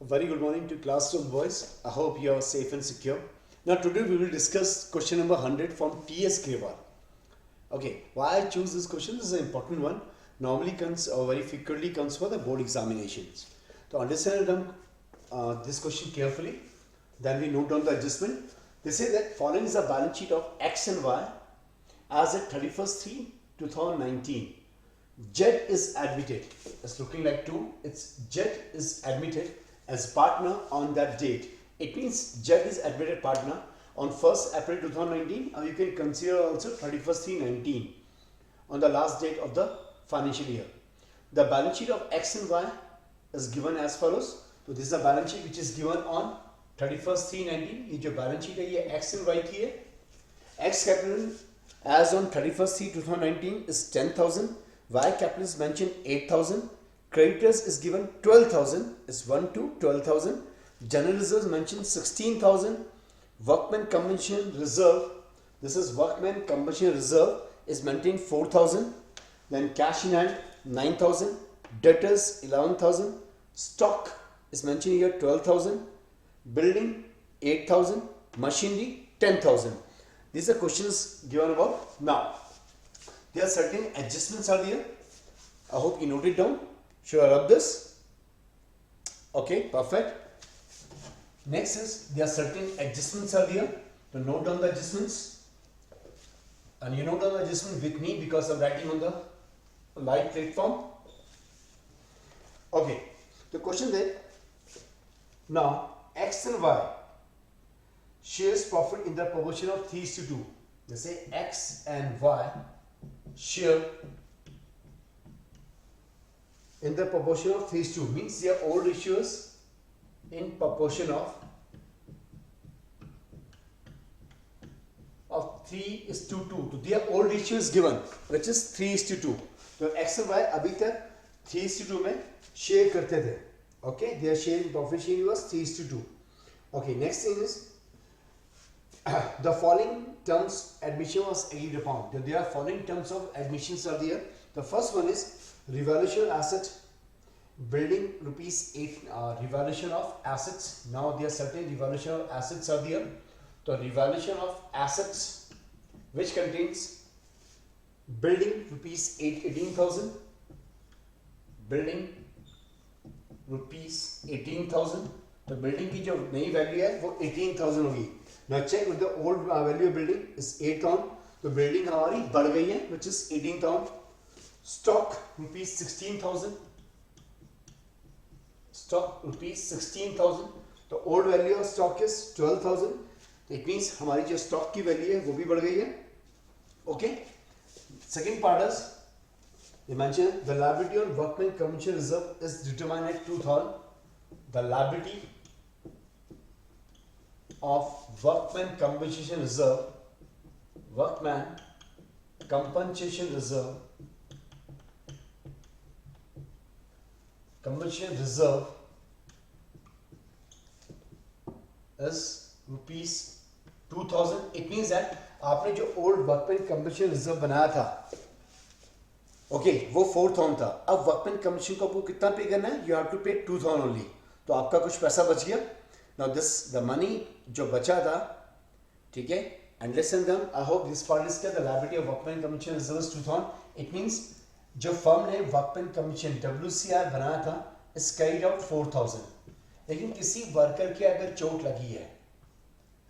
Very good morning to classroom boys. I hope you are safe and secure. Now today we will discuss question number 100 from T.S. Grewal. Okay, why I choose this question? This is an important one. Normally comes or very frequently comes for the board examinations. To understand this question carefully, then we note down the adjustment. They say that following is the balance sheet of X and Y as at 31st 3 2019. Z is admitted. It's looking like 2. It's Z is admitted as partner on that date. It means Z is admitted partner on 1st April 2019, or you can consider also 31st 3/19 on the last date of the financial year. The balance sheet of X and Y is given as follows. So this is a balance sheet which is given on 31st 3/19. ये जो balance sheet है ये X and Y की है. X capital as on 31st 3 2019 is 10,000. Y capital is mentioned 8,000. Creditors is given 12,000. Is 1 to 12,000. General reserves mentioned 16,000. Workman compensation reserve. This is workman compensation reserve is maintained 4,000. Then cash in hand 9,000. Debtors 11,000. Stock is mentioned here 12,000. Building 8,000. Machinery 10,000. These are questions given above. Now, there are certain adjustments are there. I hope you note it down. Should I rub this? Okay, perfect. Next is there are certain adjustments are there. To note down the adjustments. And you note down the adjustment with me because I'm writing on the live platform. Okay, the question there. Now, X and Y shares profit in the proportion of 3:2. They say X and Y share in the proportion of 3:2, means they are all ratios in proportion of 3:2. So their all ratio is given which is 3:2. तो X और Y अभी तक 3:2 में share करते थे. Okay, their share in profit sharing was 3:2. Okay, next thing is the following terms admission was agreed upon. There are following terms of admissions are there. The first one is revaluation asset building rupees 8 revaluation of assets. Now there are certain revaluation of assets are there. The revaluation of assets which contains building rupees 18,000, building rupees 18,000. तो building की जो नई value है वो 18,000 होगी. Now check with the old value of building is 8,000. तो building हमारी बढ़ गई है which is 18,000. Stock rupees 16,000. Stock rupees 16,000. तो old value of stock is 12,000. It means हमारी जो stock की वैल्यू है वो भी बढ़ गई है. Okay. Second part is they mention the liability on workman compensation reserve is determined at 2,000. The liability of workman compensation reserve, workman compensation reserve, compensation reserve is rupees 2,000. It means that आपने जो old workman compensation reserve बनाया था, okay वो 4,000 था. अब workman commission को आपको कितना पे करना है? यू हैव टू पे 2,000 ओनली. तो आपका कुछ पैसा बच गया. नाउ दिस द मनी जो बचा था, ठीक है, and listen them. I hope this part is clear. The liability of workman commission reserve 2,000. It means जो फर्म ने वर्कमैन कमीशन WCR बनाया था इज कैरिड आउट 4,000. लेकिन किसी वर्कर की अगर चोट लगी है,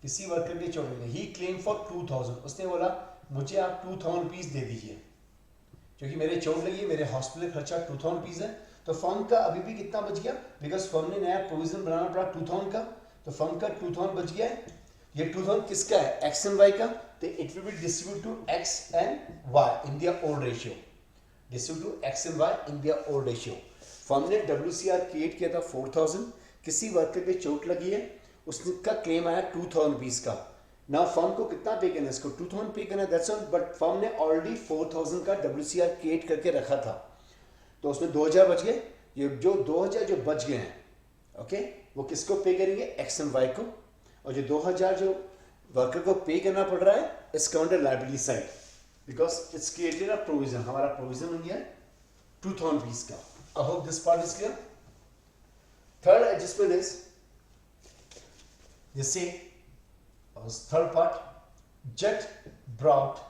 किसी वर्कर की चोट लगी, ही क्लेम फॉर 2,000. उसने बोला मुझे आप 2,000 रुपीज दे दीजिए क्योंकि मेरे चोट लगी है, मेरे हॉस्पिटल खर्चा 2,000 रुपीज़ है. तो फर्म का अभी भी कितना बच गया? बिकॉज फर्म ने नया प्रोविजन बनाना पड़ा 2,000 का. तो फर्म का 2,000 बच गया है. ये 2,000 किसका है? एक्स एंड वाई का. तो it will be distribute to X and Y in their old ratio. Distribute to X and Y in their old ratio. Firm ने WCR क्रिएट किया था 4,000. किसी वर्कर पे चोट लगी है, उसका क्लेम आया 2,000 रुपीज़ का. ना फर्म को कितना पे करना है? इसको 2,000 पे करना है. That's all. बट फर्म ने ऑलरेडी 4,000 का WCR क्रिएट करके रखा था. तो उसमें 2,000 बच गए. ये जो 2,000 जो बच गए हैं, ओके, वो किसको पे करेंगे? एक्स एंड वाई को. और जो 2,000 जो वर्कर को पे करना पड़ रहा है इस counter liability side because it's created a provision. हमारा प्रोविजन हो गया 2,000 रुपीज का. आई hope this part is clear. Third adjustment is, you see, third part, Jet brought,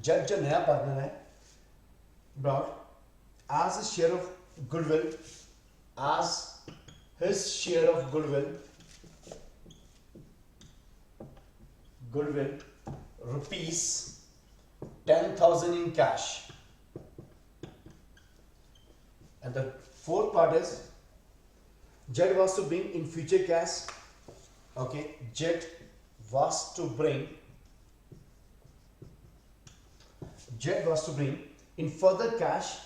Jet जो नया पार्टनर है, brought as a share of goodwill, as his share of goodwill rupees 10,000 in cash. And the fourth part is, Jet was to bring in future cash. Okay, Jet was to bring in further cash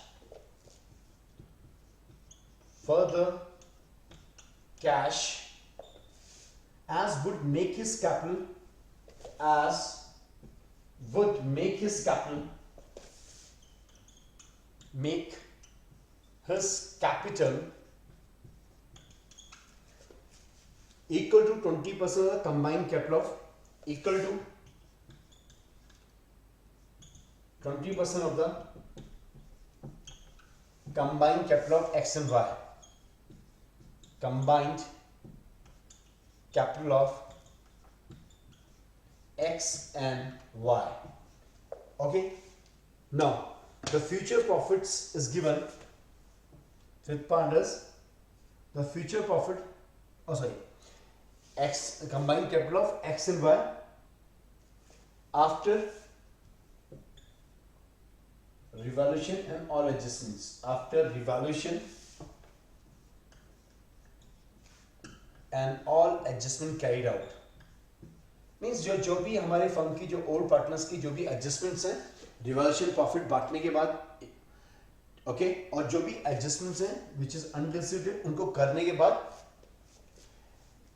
as would make his capital equal to 20% of the combined capital of X and Y. Combined capital of X and Y. Okay. Now the future profits is given. Fifth part is the future profit. X, combined capital of X and Y after revaluation and all adjustments. After revaluation and all adjustment carried out. Means जो भी हमारे firm की जो old partners की जो भी adjustments हैं revolution profit बांटने के बाद, ओके, और जो भी एडजस्टमेंट्स हैं विच इज अनकंसिडर्ड उनको करने के बाद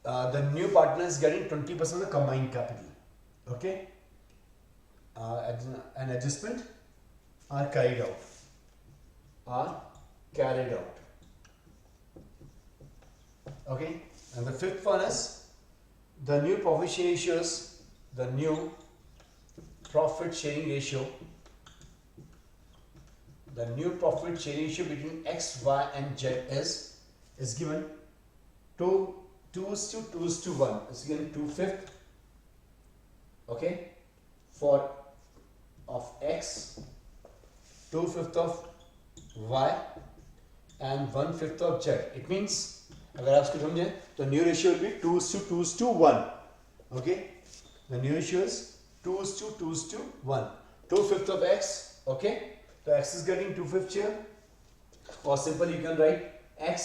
the new partner is getting 20% of the combined capital. Okay, an adjustment are carried out. Okay, and the fifth one is the new profit sharing ratio between X, Y and Z is given 2:1. It's given 2/5, okay, for of X, 2/5 of Y and 1/5 of Z. It means अगर आप इसको समझें तो new ratio will be 2:1. Okay, the new ratio is 2:1. 2/5 of X. Okay, तो X is getting 2/5 here, or simple you can write X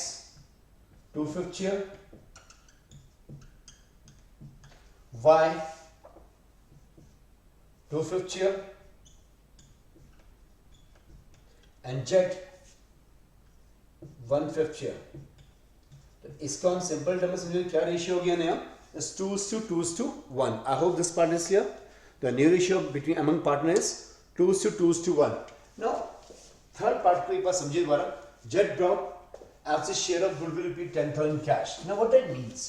2/5 here, Y 2/5 here, and Z 1/5 here. इसका हम simple term में समझे क्या रेशियो हो गया नया, is 2:1. I hope this part is clear. The new ratio between among partner is 2:1. Now third part को एक बार समझिए दोबारा. Z drop as a share of goodwill rupees 10,000 cash. Now what that means,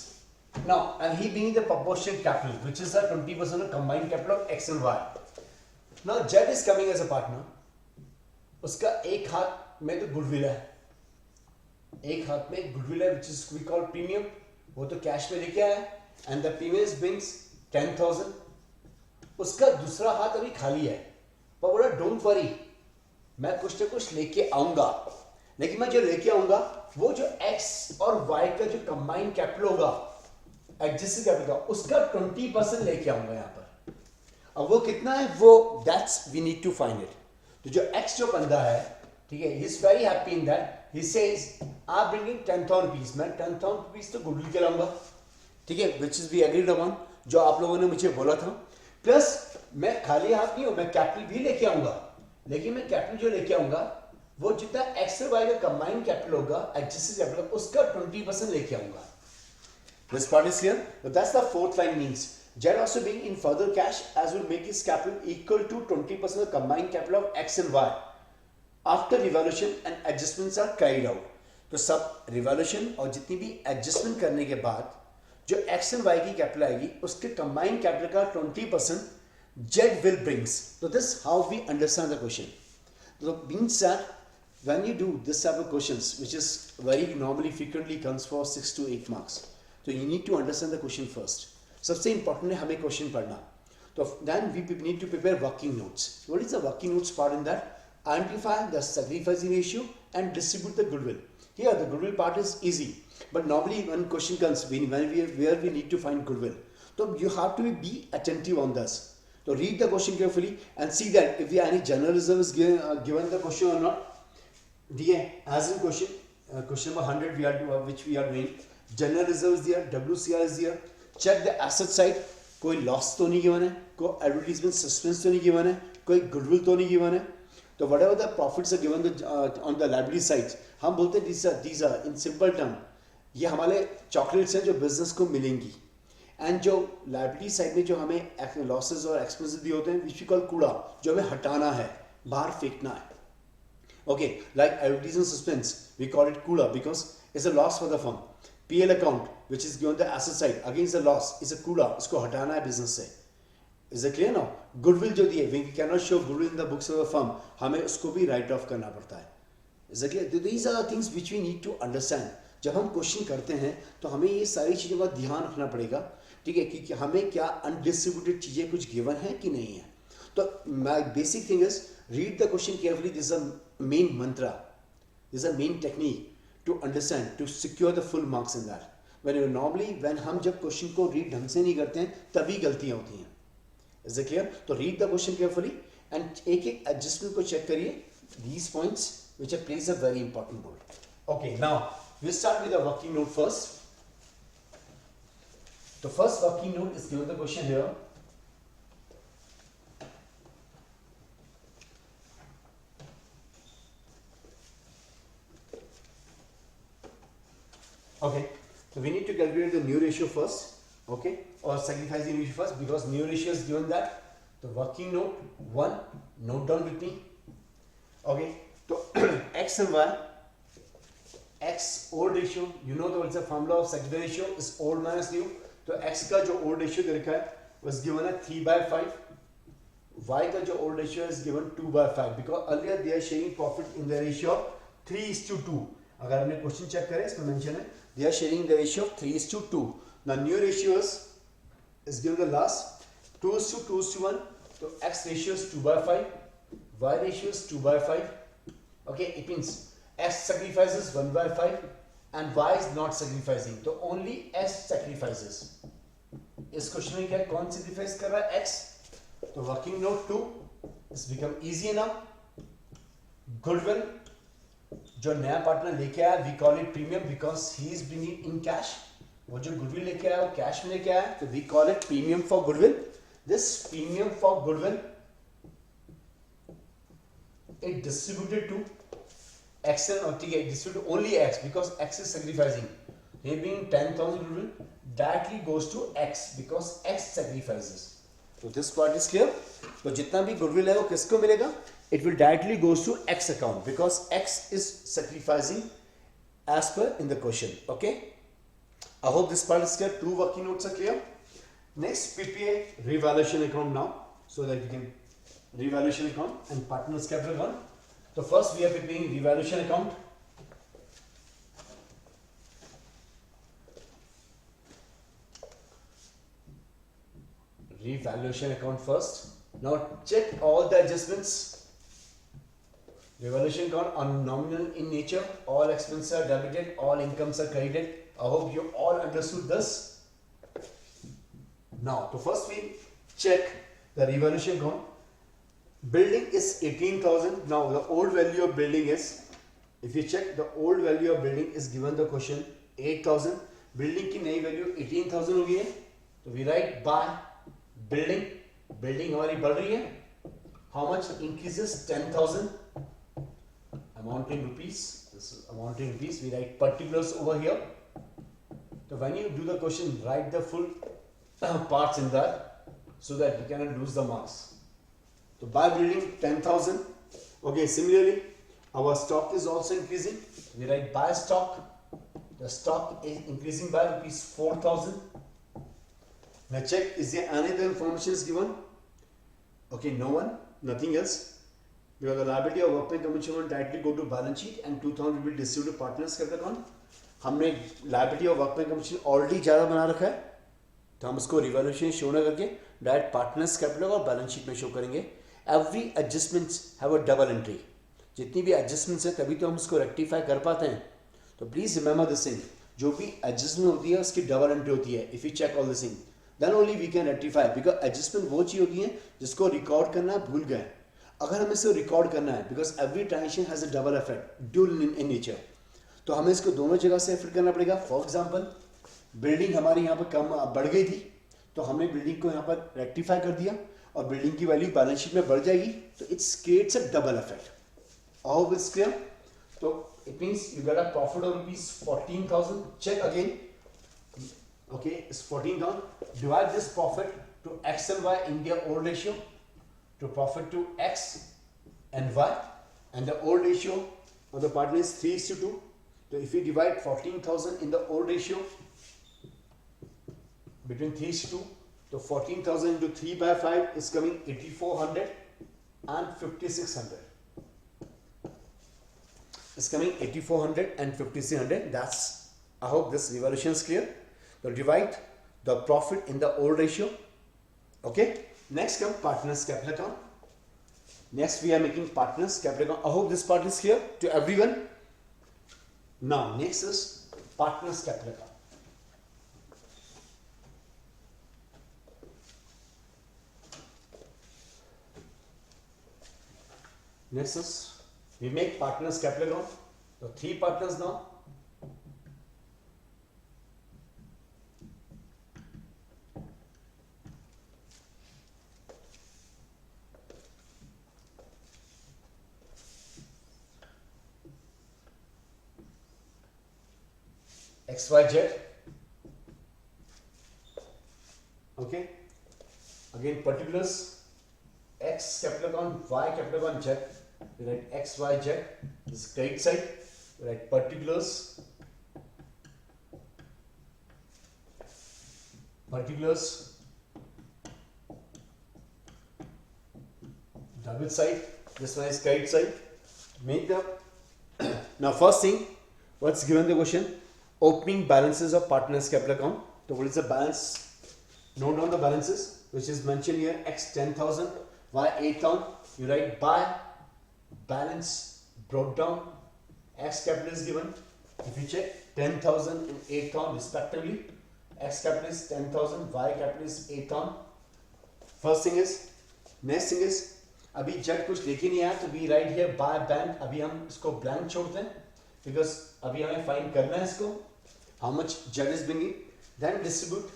now and he being the proportional capital which is the 20% of combined capital of X and Y. Now Z is coming as a partner. उसका एक हाथ में तो goodwill है, एक हाथ में goodwill है which is we call premium, वो तो कैश में लेके आया एंड द प्रीमियम ब्रिंग्स 10,000. उसका दूसरा हाथ अभी खाली है, पर बोला डोंट वरी, मैं कुछ ना कुछ लेके आऊंगा, लेकिन मैं जो लेके आऊंगा वो जो एक्स और वाई का जो कंबाइंड कैपिटल होगा एडजस्टेड कैपिटल का, उसका 20% लेके आऊंगा यहाँ पर. अब वो कितना है, वो that's we need to find it. तो जो एक्स जो बंदा है, ठीक है, he is very happy in that. He says, I'm bringing 10,000 rupees. मैं 10,000 rupees तो गुडविल के लाऊंगा, ठीक है, which is we agreed upon, जो आप लोगों ने मुझे बोला था. प्लस मैं खाली हाथ नहीं हूं, मैं कैपिटल भी लेके आऊंगा, लेकिन मैं कैपिटल जो लेके आऊंगा वो जितना एक्स और वाई का कंबाइंड कैपिटल होगा एडजस्टेड कैपिटल उसका 20% लेके आऊंगा. This part is clear. But that's the fourth line means. Jet also being in further cash as will make his capital equal to 20% of combined capital of X and Y. After revolution and adjustments are carried out. तो सब revolution और जितनी भी adjustment करने के बाद जो X and Y की कैपिटल आएगी उसके कंबाइंड कैपिटल का 20% जेड विल ब्रिंग्स. तो this how we understand the question. तो means that when you do this type of questions, which is very normally frequently comes for 6 to 8 marks, so you need to understand the question first. सबसे important है हमें question पढ़ना. So then we need to prepare working notes. What is the working notes part in that? Identify the sacrificing ratio and distribute the goodwill. Here the goodwill part is easy, but normally when question comes, where we need to find goodwill, so you have to be attentive on this. So read the question carefully and see that if there are any general reserves given the question or not. As in question number 100 which we are doing, general reserve is there, WCR is there. Check the asset side, कोई loss तो नहीं given है, कोई advertisement suspense तो नहीं given है, कोई goodwill तो नहीं given है. तो whatever the profits are given on the liability side, हम बोलते हैं these are in simple term, ये हमारे chocolates हैं जो business को मिलेंगी. एंड जो लाइबिलिटी साइड में जो हमें लॉसेस और एक्सपेंसेस दिए होते हैं, विच वी कॉल कूड़ा, जो हमें हटाना है, बाहर फेंकना है. Okay, like advertisement suspense, we call it कूड़ा because it's a loss for the firm. P L account which is given the asset side, again is a loss, is a कूड़ा, इसको हटाना है बिजनेस से. Is a clear now? Goodwill जो दिए, we can not show goodwill in the books of the firm, हमें उसको भी राइट ऑफ करना पड़ता है. Is a clear? These are the things which we need to understand. जब हम क्वेश्चन करते हैं तो हमें ये सारी चीज़ों का ध्यान रखना पड़ेगा, ठीक है, कि हमें क्या अनडिस्ट्रीब्यूटेड चीज़ें कुछ गिवन है कि नहीं है. तो my basic thing is read the question carefully. This is a main mantra, this is a main technique to understand, to secure the full marks in that. When हम जब क्वेश्चन को रीड ढंग से नहीं करते हैं तभी गलतियां होती हैं. Is it clear? तो read the question carefully and एक एक एडजस्टमेंट को चेक करिए. These points which are plays a very important role. Okay, now we'll start with the working note first. The first working note is given the question here. Okay, so we need to calculate the new ratio first, okay, or sacrificing ratio first, because new ratio is given that. The working note 1, note down with me. Okay, so x and y. X old ratio, you know what's the formula of sacrifice ratio is old minus new. तो x का जो old ratio दे रखा है was given है 3/5. Y का जो old ratio is given 2/5 because earlier they are sharing profit in the ratio of 3:2. अगर हमने क्वेश्चन चेक करें इसमें मेंशन है they are sharing the ratio of 3:2. Now new ratio is given the last 2:1. तो x ratio is 2/5, y ratio is 2/5. Okay, it means x sacrifices 1/5 and y is not sacrificing, तो only s sacrifices. इस question में क्या कौन sacrifice कर रहा है? x. तो working note 2 is become easy now. Goodwill जो नया पार्टनर लेके आया, we call it premium because he is bringing in cash. वो जो goodwill लेके आया वो कैश में लेके आया, तो we call it premium for goodwill. This premium for goodwill it distributed to x and distribute only x because x is sacrificing. He being 10,000 goodwill directly goes to x because x sacrifices. So this part is clear. तो जितना भी goodwill है वो किसको मिलेगा? It will directly goes to x account because x is sacrificing as per in the question. Okay. I hope this part is clear. 2 working notes are clear. Next, prepare revaluation account now so that we can revaluation account and partners capital account. So first we are preparing revaluation account. Revaluation account first. Now check all the adjustments. Revaluation account are nominal in nature. All expenses are debited. All incomes are credited. I hope you all understood this. Now, so first we check the revaluation account. Building is 18,000. Now the old value of building is, if you check the old value of building is given the question 8,000. Building की नई value 18,000 हो गई है. तो we write by building. Building हमारी बढ़ रही है. How much increases? 10,000. Amount in rupees. This is amount in rupees. We write particulars over here. So when you do the question, write the full parts in that so that you cannot lose the marks. So by building 10,000. Okay, similarly our stock is also increasing. We write by stock. The stock is increasing by rupees 4,000. Now check, is there any other information is given? Okay, no one, nothing else. because the liability of workman commission will directly go to balance sheet and 2000 will be distributed to partners capital account. हमने liability of workman commission already ज़्यादा बना रखा है, तो हम उसको revaluation show ना करके डायरेक्ट पार्टनर्स कैपिटल और बैलेंस शीट में शो करेंगे. Every adjustments have a double entry. जितनी भी एडजस्टमेंट्स है तभी तो हम उसको रेक्टिफाई कर पाते हैं. तो प्लीज रिमेंबर दिस थिंग, जो भी एडजस्टमेंट होती है उसकी डबल एंट्री होती है. If you check all this thing then only we can rectify, because adjustment वो चीज होती है जिसको रिकॉर्ड करना भूल गए. अगर हमें इसे रिकॉर्ड करना है, because every transaction has a double effect dual in nature, तो हमें इसको दोनों जगह से इफेक्ट करना पड़ेगा. फॉर एग्जाम्पल बिल्डिंग हमारी यहाँ पर कम बढ़ गई थी, तो हमने बिल्डिंग को यहाँ पर रेक्टिफाई कर दिया और बिल्डिंग की वैल्यू बैलेंस शीट में बढ़ जाएगी, तो it's creates a double effect. How is clear? So it means you got a profit of rupees 14,000. Check again. Okay, it's 14,000. Divide this profit to x and y in their old ratio. To profit to x and y, and the old ratio of the partner is 3:2. So if we divide 14,000 in the old ratio between 3:2, so 14,000 into 3/5 is coming 8,400 and 5,600. It's coming 8,400 and 5,600. That's, I hope this revaluation is clear. So divide the profit in the old ratio. Okay. Next come partners capital account. Next we are making partners capital account. I hope this part is clear to everyone. Now next is partners capital account. Next is we make partners capital account. So 3 partners now. XYZ. Okay. Again particulars. X capital account, Y capital account, Z. We write X, Y, Z. This is credit side. We write particulars. Particulars. Debit side. This one is credit side. Make the now first thing, what's given the question? Opening balances of partners capital account. So what is the balance? Note down the balances, which is mentioned here. X 10,000, Y 8,000. You write by balance brought down. X capital is given. If you check 10,000 and 8,000 respectively. X capital is 10,000, Y capital is 8,000. First thing is, next thing is, अभी जट कुछ लेके नहीं आया, तो we write here by bank. अभी हम इसको blank छोड़ते हैं, बिकॉज अभी हमें फाइंड करना है इसको how much Z is bringing. Then distribute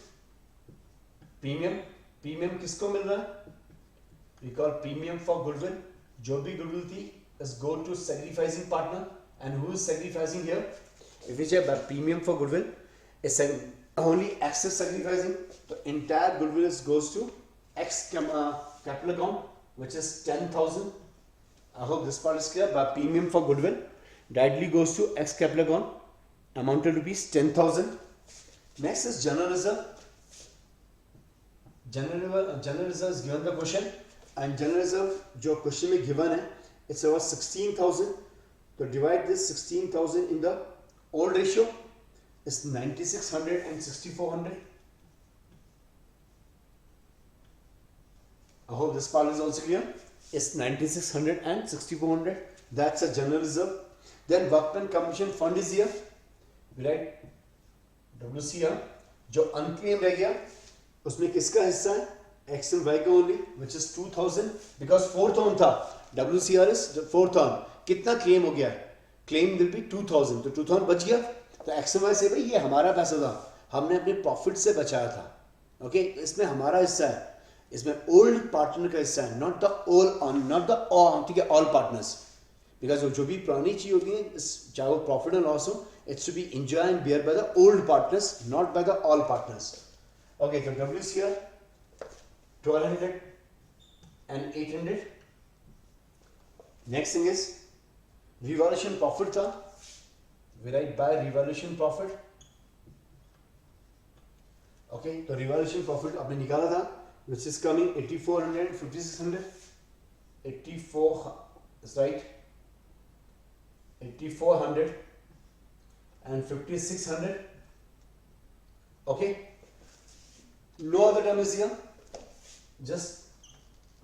premium. Premium किसको मिल रहा है? We call premium for goodwill. जो भी गुडविल थी is go to sacrificing partner, and who is sacrificing here? If we say premium for goodwill is only X is sacrificing, the entire goodwill is goes to X capital account, which is 10,000. I hope this part is clear. But premium for goodwill directly goes to X capital account, amounted rupees 10,000. Next is general reserve. General reserve is given the question, and general reserve जो question में given है, it's about 16,000. So divide this 16,000 in the old ratio is 9,600 and 6,400. I hope this part is also clear. It's 9,600 and 6,400. That's a general reserve. Then workman commission fund is here. Right? WCR. जो unclaimed रह गया, उसमें किसका हिस्सा है? X and Y का only, which is 2,000, because 4,000 था. WCR is 4,000. कितना क्लेम हो गया है? Claim will be 2,000. तो 2,000 बच गया. तो X and Y से भाई ये हमारा पैसा था, हमने अपने प्रॉफिट से बचाया था. ओके, इसमें हमारा हिस्सा है, इसमें ओल्ड पार्टनर का हिस्सा है, नॉट द ऑल, ठीक है, ऑल पार्टनर्स. बिकॉज जो भी पुरानी चीज होती है, चाहे वो प्रॉफिट एंड लॉस हो, it's to be enjoy and bear by the old partners, not by the all partners. Okay, तो WCR 1,200 and 800. Next thing is revaluation profit था, we write by revaluation profit. Okay, तो revaluation profit आपने निकाला था, which is coming 8,400 and 5,600. 84 is right, 8400 and 5600. Okay, no other term is here, just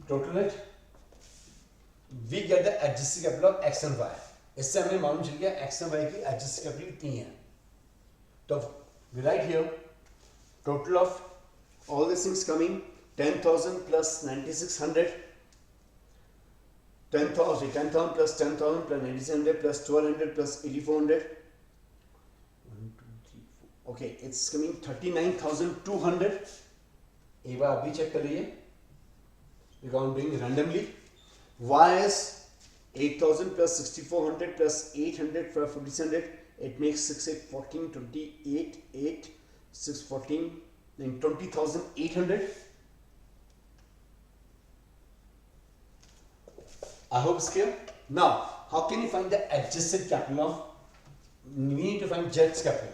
total it. We get the adjusted capital of x and y. इससे हमें मालूम चल गया x and y की adjusted capital कितनी है. तो we write here total of all these things coming 10,000 plus 9,600, 10,000 plus 10,000 plus 9,600 plus 1,200 plus 8,400. 1, 2, 3, 4. Okay, it's coming 39,200. एक बार अभी चेक कर लीजिए because I'm doing randomly. Y is 8,000 plus 6,400 plus 800 plus 4,600. It makes 6, 8, 14, 28, 8, 6, 14, then 20,800. I hope it's clear. Now, how can you find the adjusted capital of? We need to find Jet's capital.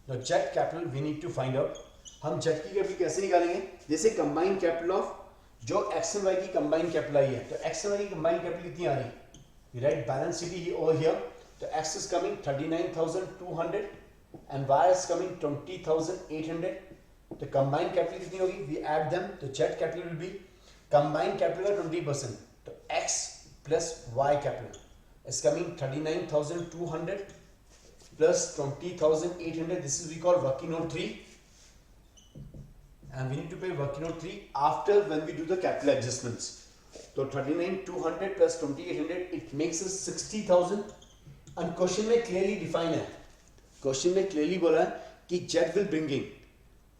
Now, Jet capital we need to find out. हम Jet की capital कैसे निकालेंगे? जैसे combined capital of जो x and y की combined capital आई है, तो x and y की combined capital कितनी आ रही? We write balance sheet over here. तो x is coming 39,200 and y is coming 20,800. तो combined capital कितनी होगी? We add them. तो Jet capital will be combined capital का 20%. तो x plus y capital is coming 39,200 plus 20,800. This is we call working note 3. And we need to pay working note 3 after when we do the capital adjustments. So 39,200 plus 2,800 it makes us 60,000. And question में clearly define है. Question में clearly बोला है कि Jet will bring in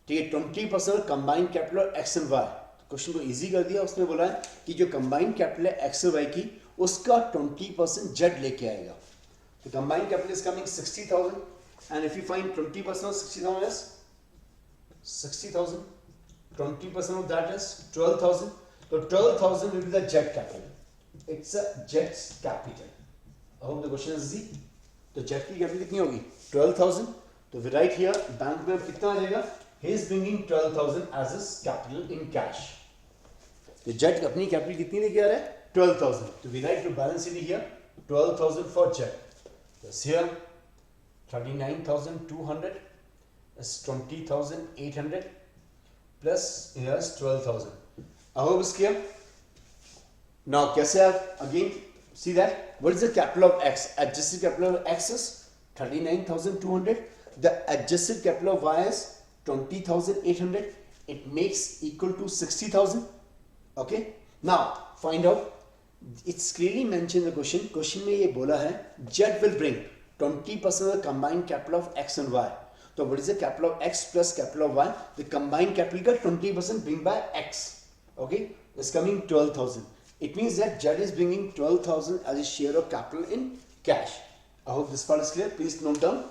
ठीक है 20% combined capital और x and y. Question को इजी कर दिया. उसने बोला है कि जो combined capital है x और y की उसका 20% Jet लेके आएगा. The combined capital is coming 60,000 and if you find 20% of 60,000 is 60,000. 20% of that is 12,000. So 12,000 will be the Jet capital. It's a Jet's capital. I hope the question is easy. तो Jet की capital कितनी होगी? 12,000. तो we write here bank में कितना आ जाएगा? He is bringing 12,000 as his capital in cash. तो Jet अपनी capital कितनी लेके आ रहा है? 12,000. तो we write to balance sheet here 12,000 for Jet. Thus here 39,200 is 20,800 plus here is 12,000. I hope it's clear. Now कैसे आप again see that what is the capital of x? Adjusted capital of x is 39,200. The adjusted capital of y is 20,800. It makes equal to 60,000. Okay. Now find out. It's clearly mentioned in the question. Question में ये बोला है Jet will bring 20% of the combined capital of x and y. So what is the capital of x plus capital of y? The combined capital का 20% bring by x. Okay, it's coming 12,000. It means that Jet is bringing 12,000 as a share of capital in cash. I hope this part is clear. Please note down.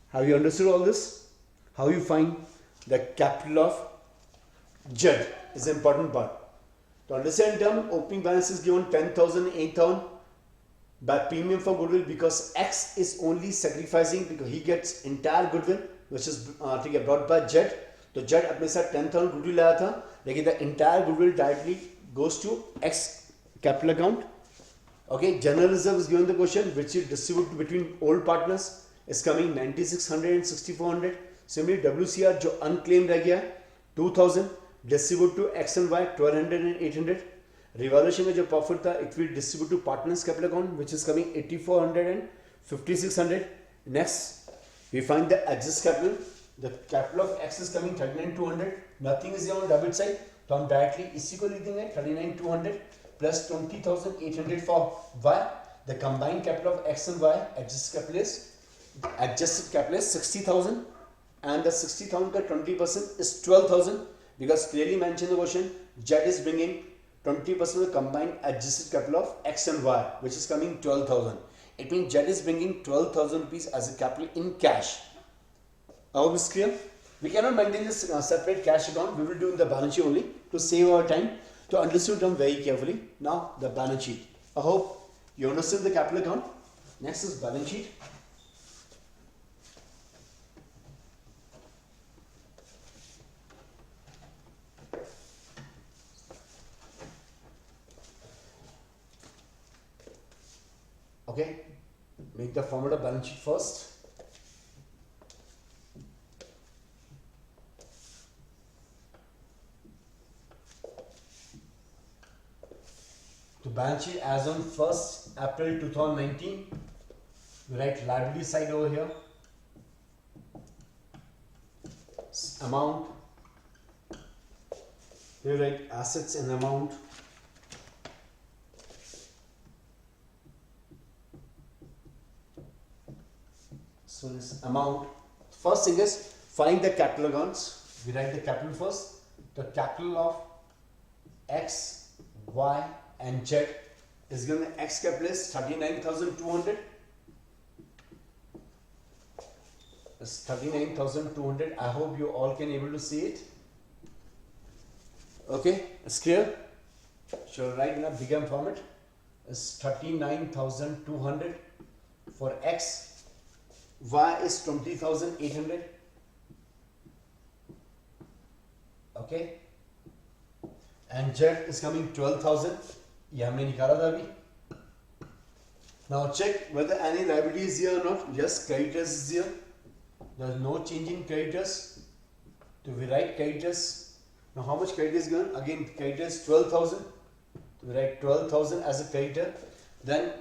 Have you understood all this? How you find the capital of Jet is an important part. To understand term, opening balance is given 10,000, 8,000. By premium for goodwill because x is only sacrificing because he gets entire goodwill which is ठीक है brought by Jet. तो Jet अपने साथ 10,000 goodwill लाया था लेकिन the entire goodwill directly goes to x capital account. Okay, general reserve is given the question which is distributed between old partners is coming 9,600 and 6,400. Similarly WCR जो unclaimed रह गया 2,000 distribute to x and y 1,200 and 800. Revaluation में जो profit था it will distribute to partners capital account which is coming 8,400 and 5,600. Next we find the adjusted capital. The capital of x is coming 39,200. Nothing is here on debit side. तो हम directly इसी को लिख देंगे 39,200 plus 20,800 for y. The combined capital of x and y adjusted capital is 60,000 and the 60,000 का 20% is 12,000 because clearly mentioned in the question Jet is bringing 20% of the combined adjusted capital of x and y which is coming 12,000. It means Jet is bringing 12,000 rupees as a capital in cash. I hope it's clear. We cannot maintain this separate cash account. We will do in the balance sheet only to save our time. To understand them very carefully. Now the balance sheet. I hope you understand the capital account. Next is balance sheet. Okay, make the format of balance sheet first. To balance sheet as on 1st April 2019, we write liability side over here, amount, we write assets and amount, so this amount. First thing is find the capital accounts. We write the capital first. The capital of X, Y and Z is given. The X capital is 39,200. It's 39,200. I hope you all can able to see it. Okay, it's clear. So write in a bigger format. It's 39,200 for X. Y is 20,800. Okay, and Z is coming 12,000. ये हमने निकाला था अभी. Now check whether any liability is here or not. Yes, creditors is here. There is no change in creditors. So we write creditors. Now how much credit is given? Again creditors 12,000. So we write 12,000 as a creditor. Then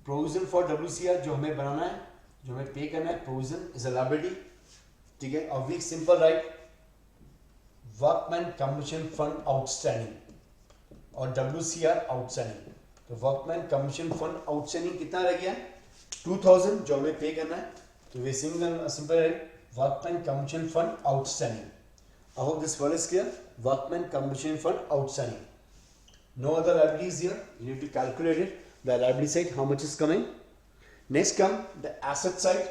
provision for WCR जो हमें बनाना है, जो हमें पे करना है, provision is a liability. ठीक है. और we simple write workman commission fund outstanding और WCR outstanding. तो workman commission fund outstanding कितना रह गया? 2,000 जो हमें पे करना है. तो we simple write workman commission fund outstanding. I hope this word is clear. Workman commission fund outstanding. No other liabilities here. You need to calculate it. The liability side, how much is coming. Next come the asset side.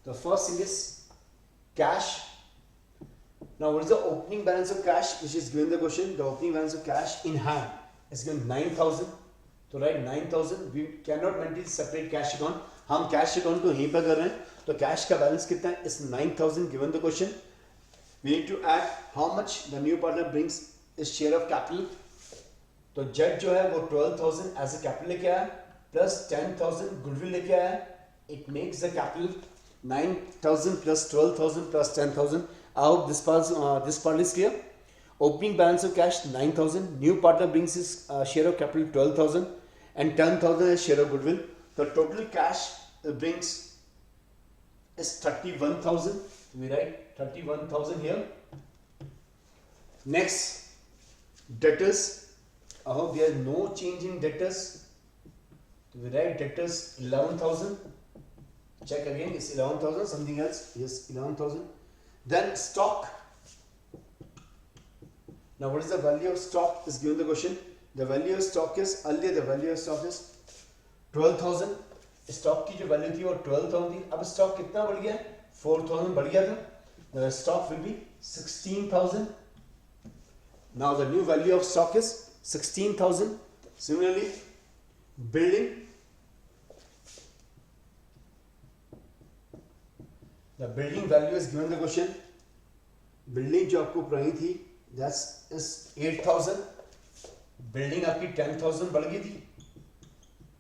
The first thing is cash. Now what is the opening balance of cash which is given the question? The opening balance of cash in hand is given 9,000. तो right 9,000. We cannot maintain separate cash account. हम cash account को यहीं पर कर रहे हैं. तो cash का balance कितना है? Is 9,000 given the question. We need to add how much the new partner brings is share of capital. तो जेट जो है वो 12,000 as a capital लेके आया plus 10,000 goodwill लेके आया. It makes the capital 9,000 plus 12,000 plus 10,000. I hope this part is clear. Opening balance of cash 9,000. New partner brings his share of capital 12,000 and 10,000 as share of goodwill. The total cash brings is 31,000. We write 31,000 here. Next, debtors. I hope there is no change in debtors. We write debtors 11,000. Check again, it's 11,000. Something else? Yes, 11,000. Then stock. Now, what is the value of stock? Is given the question. The value of stock is earlier. The value of stock is 12,000. Stock की जो value थी वो 12,000 थी. अब stock कितना बढ़ गया? 4,000 बढ़ गया था. The stock will be 16,000. Now the new value of stock is 16,000. Similarly, building. The building value is given the question. Building जो आपको पढ़ाई थी, that is 8,000. Building आपकी 10,000 बढ़ गई थी.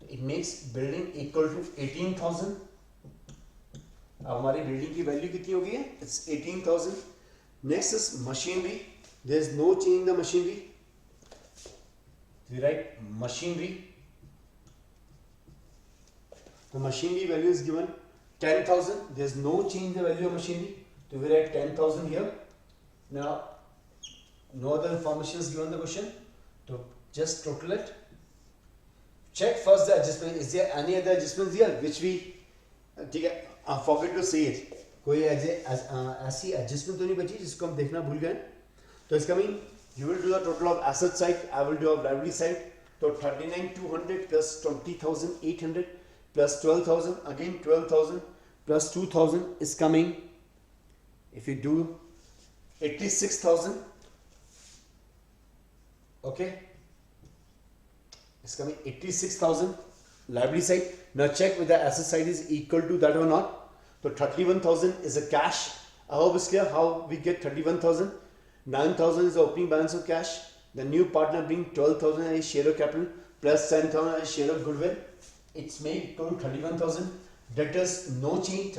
It makes building equal to 18,000. अब हमारी building की value कितनी हो गई है? It's 18,000. Next is machinery. There is no change in the machinery. We write machinery. The machinery value is given 10,000. There is no change in the value of machinery. So we write 10,000 here. Now, no other information is given in the question. So just total it. Check first the adjustment. Is there any other adjustments here which we forget to say it? कोई ऐसी adjustment तो नहीं बची जिसको हम देखना भूल गए. So it's coming. You will do the total of asset side. I will do of liability side. So 39,200 plus 20,800 plus 12,000. Again 12,000 plus 2,000 is coming. If you do 86,000. Okay. It's coming 86,000 liability side. Now check whether the asset side is equal to that or not. So 31,000 is a cash. I hope it's clear how we get 31,000. 9,000 is the opening balance of cash. The new partner being 12,000 as share of capital plus 10,000 as share of goodwill. It's made equal to 31,000. Debtors no change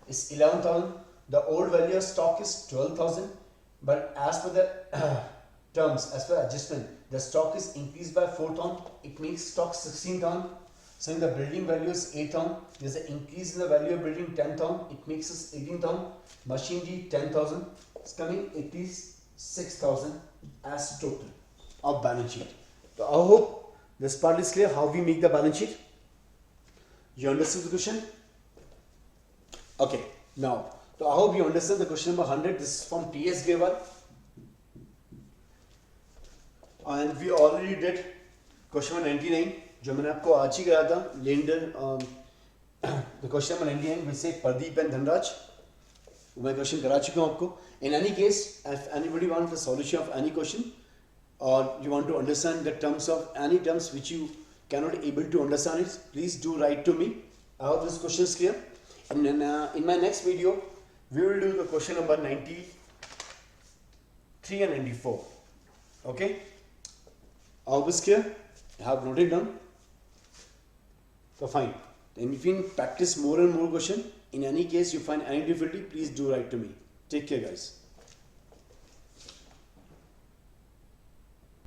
is 11,000. The old value of stock is 12,000. But as per the terms, as per adjustment, the stock is increased by 4,000. It makes stock 16,000. So the building value is 8,000. There's an increase in the value of building 10,000. It makes us 18,000. Machinery 10,000. It's coming 86,000 as total of balance sheet. So I hope this part is clear how we make the balance sheet. You understood the question? Okay, now, so I hope you understand the question number 100. This is from T.S. Grewal. And we already did question number 99, जो मैंने आपको आज ही कराया था. Lender, the question number 99 will say Pradeep and Dhanraj. मैं question करा चुका हूँ आपको. In any case, if anybody wants the solution of any question, or you want to understand the terms of any terms which you cannot able to understand it, please do write to me. I hope this question is clear. And then, in my next video, we will do the question number 93 and 94. Okay? I hope it's clear. I have noted down. So fine. And if you practice more and more question, in any case you find any difficulty, please do write to me. Take care, guys.